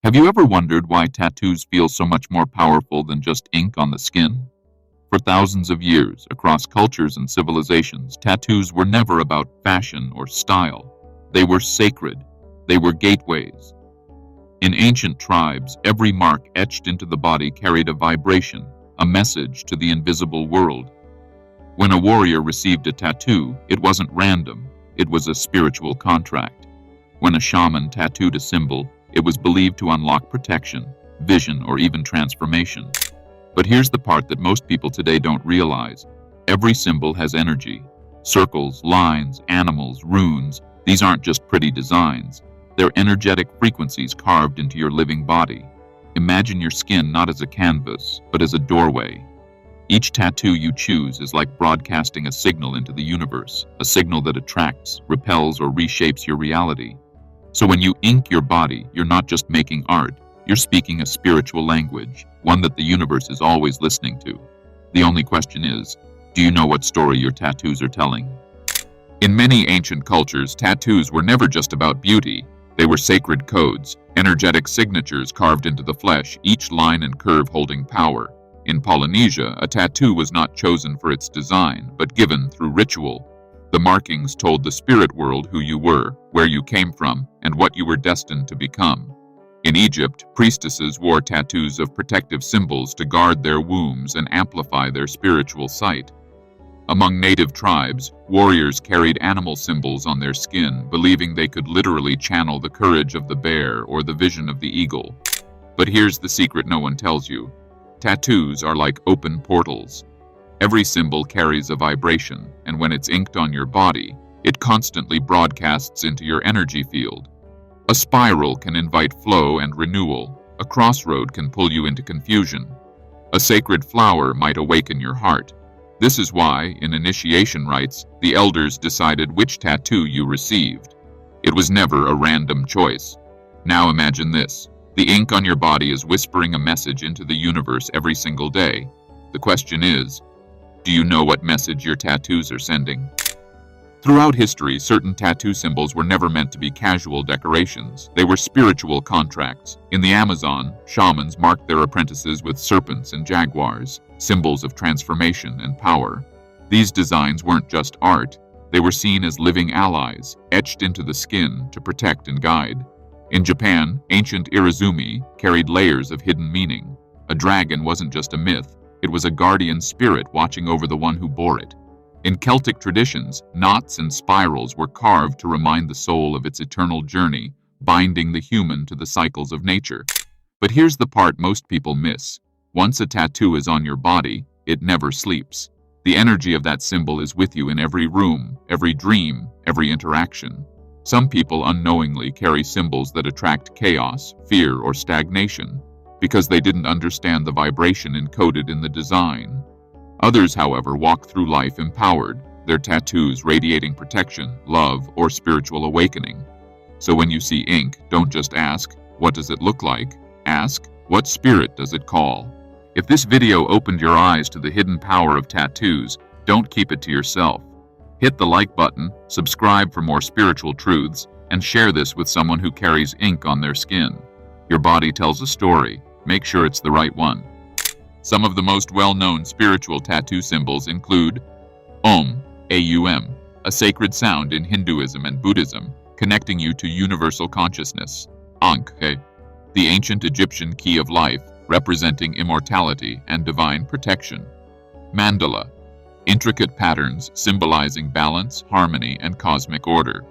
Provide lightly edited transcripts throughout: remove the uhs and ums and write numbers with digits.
Have you ever wondered why tattoos feel so much more powerful than just ink on the skin? For thousands of years, across cultures and civilizations, tattoos were never about fashion or style. They were sacred. They were gateways. In ancient tribes, every mark etched into the body carried a vibration, a message to the invisible world. When a warrior received a tattoo, it wasn't random. It was a spiritual contract. When a shaman tattooed a symbol, it was believed to unlock protection, vision, or even transformation. But here's the part that most people today don't realize. Every symbol has energy. Circles, lines, animals, runes, these aren't just pretty designs. They're energetic frequencies carved into your living body. Imagine your skin not as a canvas, but as a doorway. Each tattoo you choose is like broadcasting a signal into the universe, a signal that attracts, repels, or reshapes your reality. So when you ink your body, you're not just making art, you're speaking a spiritual language, one that the universe is always listening to. The only question is, do you know what story your tattoos are telling? In many ancient cultures, tattoos were never just about beauty. They were sacred codes, energetic signatures carved into the flesh, each line and curve holding power. In Polynesia, a tattoo was not chosen for its design, but given through ritual. The markings told the spirit world who you were, where you came from, and what you were destined to become. In Egypt, priestesses wore tattoos of protective symbols to guard their wombs and amplify their spiritual sight. Among native tribes, warriors carried animal symbols on their skin, believing they could literally channel the courage of the bear or the vision of the eagle. But here's the secret no one tells you. Tattoos are like open portals. Every symbol carries a vibration, and when it's inked on your body, it constantly broadcasts into your energy field. A spiral can invite flow and renewal. A crossroad can pull you into confusion. A sacred flower might awaken your heart. This is why, in initiation rites, the elders decided which tattoo you received. It was never a random choice. Now imagine this. The ink on your body is whispering a message into the universe every single day. The question is, do you know what message your tattoos are sending? Throughout history, certain tattoo symbols were never meant to be casual decorations. They were spiritual contracts. In the Amazon, shamans marked their apprentices with serpents and jaguars, symbols of transformation and power. These designs weren't just art. They were seen as living allies, etched into the skin to protect and guide. In Japan, ancient Irizumi carried layers of hidden meaning. A dragon wasn't just a myth. It was a guardian spirit watching over the one who bore it. In Celtic traditions, knots and spirals were carved to remind the soul of its eternal journey, binding the human to the cycles of nature. But here's the part most people miss. Once a tattoo is on your body, it never sleeps. The energy of that symbol is with you in every room, every dream, every interaction. Some people unknowingly carry symbols that attract chaos, fear, or stagnation, because they didn't understand the vibration encoded in the design. Others, however, walk through life empowered, their tattoos radiating protection, love, or spiritual awakening. So when you see ink, don't just ask, what does it look like? Ask, what spirit does it call? If this video opened your eyes to the hidden power of tattoos, don't keep it to yourself. Hit the like button, subscribe for more spiritual truths, and share this with someone who carries ink on their skin. Your body tells a story. Make sure it's the right one. Some of the most well-known spiritual tattoo symbols include Om, A-U-M, a sacred sound in Hinduism and Buddhism, connecting you to universal consciousness. Ankh, the ancient Egyptian key of life, representing immortality and divine protection. Mandala, intricate patterns symbolizing balance, harmony, and cosmic order.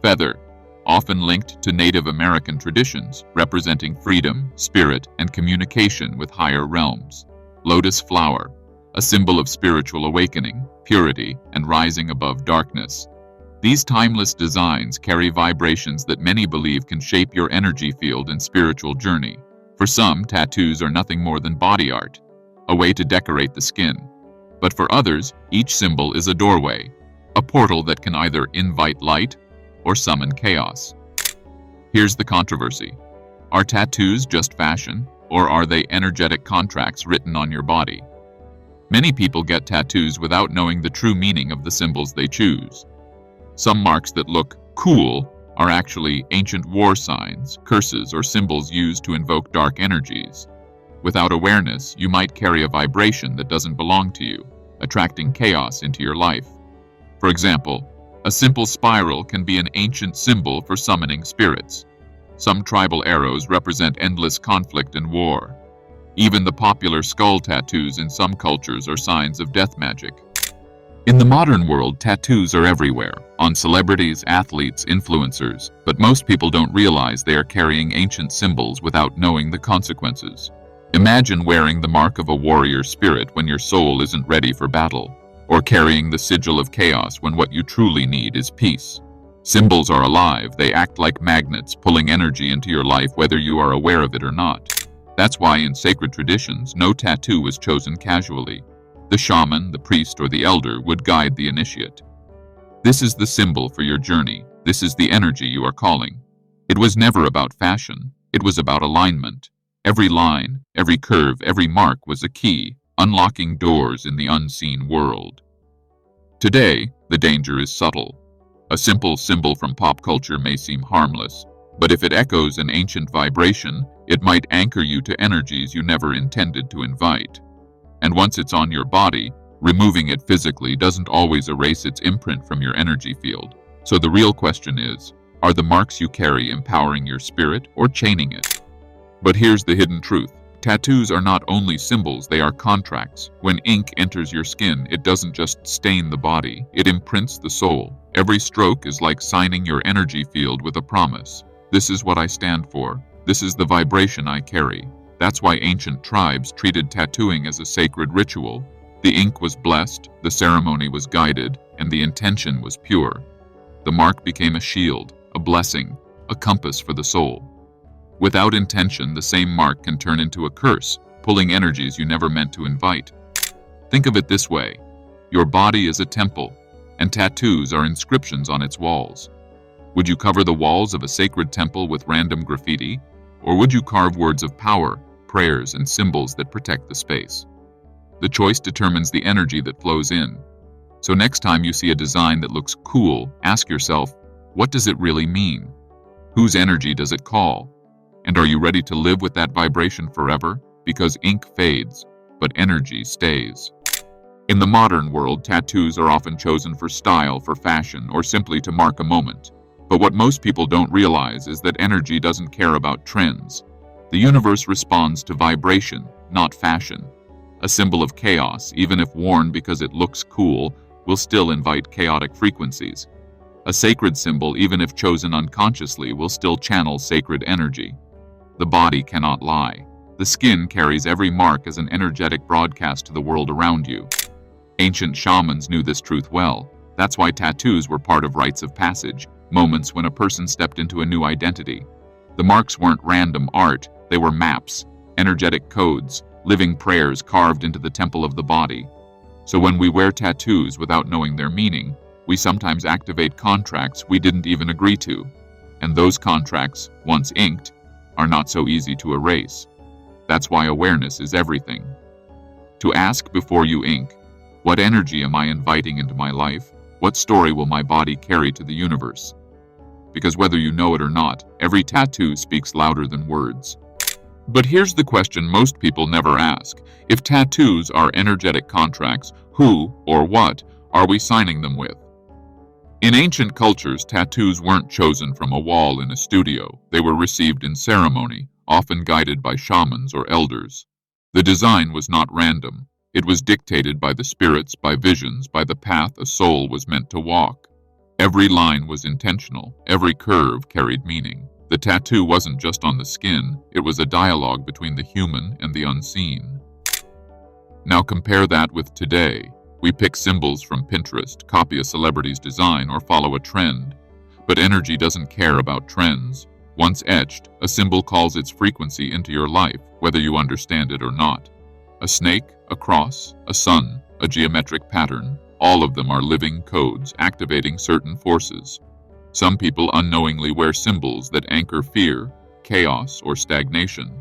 Feather, often linked to Native American traditions, representing freedom, spirit, and communication with higher realms. Lotus flower, a symbol of spiritual awakening, purity, and rising above darkness. These timeless designs carry vibrations that many believe can shape your energy field and spiritual journey. For some, tattoos are nothing more than body art, a way to decorate the skin. But for others, each symbol is a doorway, a portal that can either invite light or summon chaos. Here's the controversy. Are tattoos just fashion, or are they energetic contracts written on your body? Many people get tattoos without knowing the true meaning of the symbols they choose. Some marks that look cool are actually ancient war signs, curses, or symbols used to invoke dark energies. Without awareness, you might carry a vibration that doesn't belong to you, attracting chaos into your life. For example, a simple spiral can be an ancient symbol for summoning spirits. Some tribal arrows represent endless conflict and war. Even the popular skull tattoos in some cultures are signs of death magic. In the modern world, tattoos are everywhere, on celebrities, athletes, influencers, but most people don't realize they are carrying ancient symbols without knowing the consequences. Imagine wearing the mark of a warrior spirit when your soul isn't ready for battle, or carrying the sigil of chaos when what you truly need is peace. Symbols are alive. They act like magnets, pulling energy into your life whether you are aware of it or not. That's why in sacred traditions, no tattoo was chosen casually. The shaman, the priest, or the elder would guide the initiate. This is the symbol for your journey. This is the energy you are calling. It was never about fashion. It was about alignment. Every line, every curve, every mark was a key, unlocking doors in the unseen world. Today, the danger is subtle. A simple symbol from pop culture may seem harmless, but if it echoes an ancient vibration, it might anchor you to energies you never intended to invite. And once it's on your body, removing it physically doesn't always erase its imprint from your energy field. So the real question is, are the marks you carry empowering your spirit or chaining it? But here's the hidden truth. Tattoos are not only symbols, they are contracts. When ink enters your skin, it doesn't just stain the body, it imprints the soul. Every stroke is like signing your energy field with a promise. This is what I stand for. This is the vibration I carry. That's why ancient tribes treated tattooing as a sacred ritual. The ink was blessed, the ceremony was guided, and the intention was pure. The mark became a shield, a blessing, a compass for the soul. Without intention, the same mark can turn into a curse, pulling energies you never meant to invite. Think of it this way. Your body is a temple, and tattoos are inscriptions on its walls. Would you cover the walls of a sacred temple with random graffiti? Or would you carve words of power, prayers, and symbols that protect the space? The choice determines the energy that flows in. So next time you see a design that looks cool, ask yourself, what does it really mean? Whose energy does it call? And are you ready to live with that vibration forever? Because ink fades, but energy stays. In the modern world, tattoos are often chosen for style, for fashion, or simply to mark a moment. But what most people don't realize is that energy doesn't care about trends. The universe responds to vibration, not fashion. A symbol of chaos, even if worn because it looks cool, will still invite chaotic frequencies. A sacred symbol, even if chosen unconsciously, will still channel sacred energy. The body cannot lie. The skin carries every mark as an energetic broadcast to the world around you. Ancient shamans knew this truth well. That's why tattoos were part of rites of passage, moments when a person stepped into a new identity. The marks weren't random art, they were maps, energetic codes, living prayers carved into the temple of the body. So when we wear tattoos without knowing their meaning, we sometimes activate contracts we didn't even agree to. And those contracts, once inked, are not so easy to erase. That's why awareness is everything. To ask before you ink, what energy am I inviting into my life? What story will my body carry to the universe? Because whether you know it or not, every tattoo speaks louder than words. But here's the question most people never ask. If tattoos are energetic contracts, who or what are we signing them with? In ancient cultures, tattoos weren't chosen from a wall in a studio. They were received in ceremony, often guided by shamans or elders. The design was not random. It was dictated by the spirits, by visions, by the path a soul was meant to walk. Every line was intentional. Every curve carried meaning. The tattoo wasn't just on the skin. It was a dialogue between the human and the unseen. Now compare that with today. We pick symbols from Pinterest, copy a celebrity's design, or follow a trend. But energy doesn't care about trends. Once etched, a symbol calls its frequency into your life, whether you understand it or not. A snake, a cross, a sun, a geometric pattern, all of them are living codes activating certain forces. Some people unknowingly wear symbols that anchor fear, chaos, or stagnation.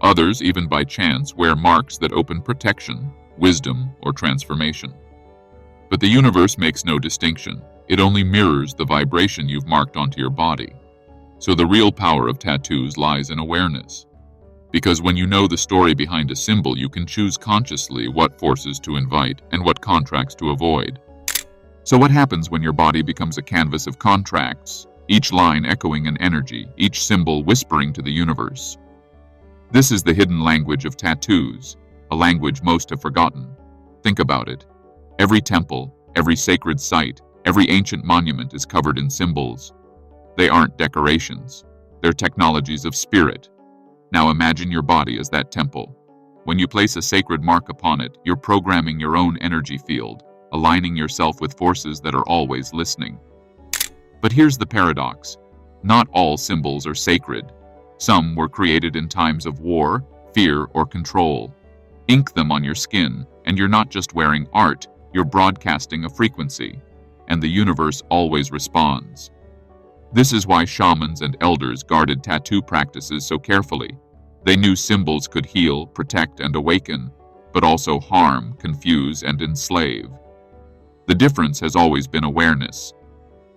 Others, even by chance, wear marks that open protection, wisdom, or transformation. But the universe makes no distinction. It only mirrors the vibration you've marked onto your body. So the real power of tattoos lies in awareness. Because when you know the story behind a symbol, you can choose consciously what forces to invite and what contracts to avoid. So what happens when your body becomes a canvas of contracts, each line echoing an energy, each symbol whispering to the universe? This is the hidden language of tattoos, a language most have forgotten. Think about it. Every temple, every sacred site, every ancient monument is covered in symbols. They aren't decorations. They're technologies of spirit. Now imagine your body as that temple. When you place a sacred mark upon it, you're programming your own energy field, aligning yourself with forces that are always listening. But here's the paradox. Not all symbols are sacred. Some were created in times of war, fear, or control. Ink them on your skin, and you're not just wearing art, you're broadcasting a frequency, and the universe always responds. This is why shamans and elders guarded tattoo practices so carefully. They knew symbols could heal, protect, and awaken, but also harm, confuse, and enslave. The difference has always been awareness.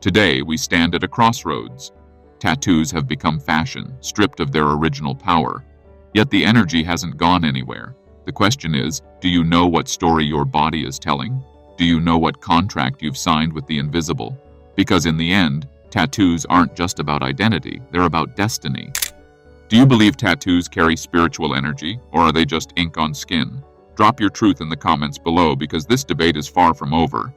Today, we stand at a crossroads. Tattoos have become fashion, stripped of their original power. Yet the energy hasn't gone anywhere. The question is, do you know what story your body is telling? Do you know what contract you've signed with the invisible? Because in the end, tattoos aren't just about identity, they're about destiny. Do you believe tattoos carry spiritual energy, or are they just ink on skin? Drop your truth in the comments below because this debate is far from over.